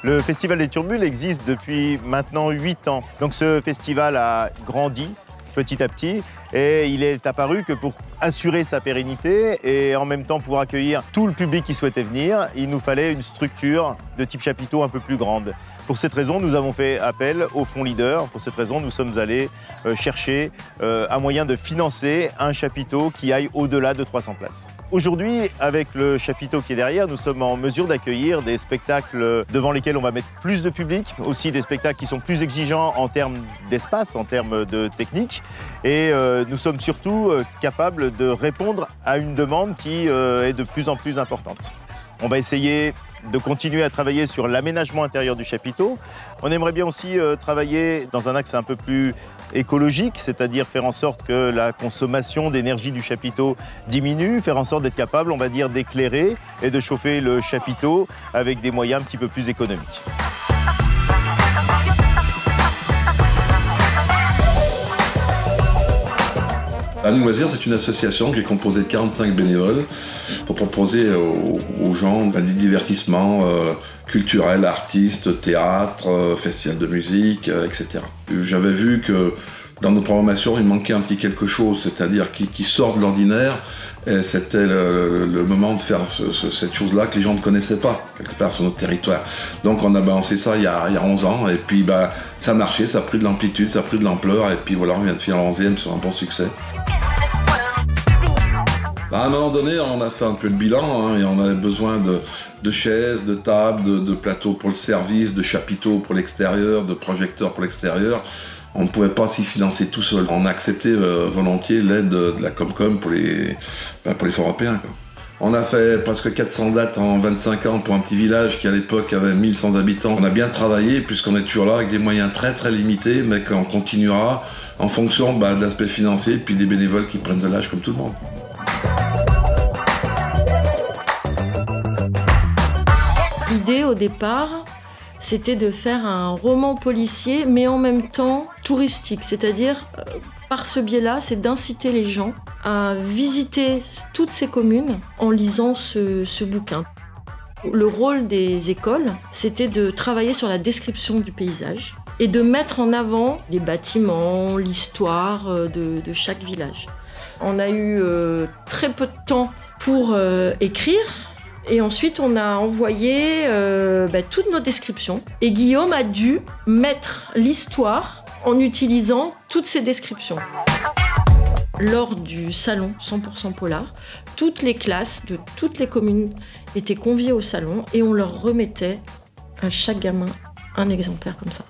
Le Festival des Turbules existe depuis maintenant 8 ans. Donc ce festival a grandi petit à petit et il est apparu que pour assurer sa pérennité et en même temps pouvoir accueillir tout le public qui souhaitait venir, il nous fallait une structure de type chapiteau un peu plus grande. Pour cette raison, nous avons fait appel au fonds Leader. Pour cette raison, nous sommes allés chercher un moyen de financer un chapiteau qui aille au-delà de 300 places. Aujourd'hui, avec le chapiteau qui est derrière, nous sommes en mesure d'accueillir des spectacles devant lesquels on va mettre plus de public, aussi des spectacles qui sont plus exigeants en termes d'espace, en termes de technique. Et nous sommes surtout capables de répondre à une demande qui est de plus en plus importante. On va essayer de continuer à travailler sur l'aménagement intérieur du chapiteau. On aimerait bien aussi travailler dans un axe un peu plus écologique, c'est-à-dire faire en sorte que la consommation d'énergie du chapiteau diminue, faire en sorte d'être capable, on va dire, d'éclairer et de chauffer le chapiteau avec des moyens un petit peu plus économiques. Anne Loisir, c'est une association qui est composée de 45 bénévoles pour proposer aux gens des divertissements culturels, artistes, théâtre, festivals de musique, etc. J'avais vu que dans nos programmations, il manquait un petit quelque chose, c'est-à-dire qui sort de l'ordinaire. Et c'était le moment de faire cette chose-là que les gens ne connaissaient pas, quelque part sur notre territoire. Donc on a balancé ça il y a 11 ans, et puis ça a marché, ça a pris de l'amplitude, ça a pris de l'ampleur, et puis voilà, on vient de finir le 11e sur un bon succès. À un moment donné, on a fait un peu le bilan, et on avait besoin de chaises, de tables, de plateaux pour le service, de chapiteaux pour l'extérieur, de projecteurs pour l'extérieur. On ne pouvait pas s'y financer tout seul. On a accepté volontiers l'aide de la Comcom pour les fonds européens, quoi. On a fait presque 400 dates en 25 ans pour un petit village qui à l'époque avait 1100 habitants. On a bien travaillé puisqu'on est toujours là avec des moyens très très limités, mais qu'on continuera en fonction de l'aspect financier et puis des bénévoles qui prennent de l'âge comme tout le monde. L'idée au départ, c'était de faire un roman policier, mais en même temps touristique. C'est-à-dire, par ce biais-là, c'est d'inciter les gens à visiter toutes ces communes en lisant ce bouquin. Le rôle des écoles, c'était de travailler sur la description du paysage et de mettre en avant les bâtiments, l'histoire de chaque village. On a eu très peu de temps pour écrire. Et ensuite, on a envoyé toutes nos descriptions. Et Guillaume a dû mettre l'histoire en utilisant toutes ces descriptions. Lors du salon 100% Polar, toutes les classes de toutes les communes étaient conviées au salon et on leur remettait à chaque gamin un exemplaire comme ça.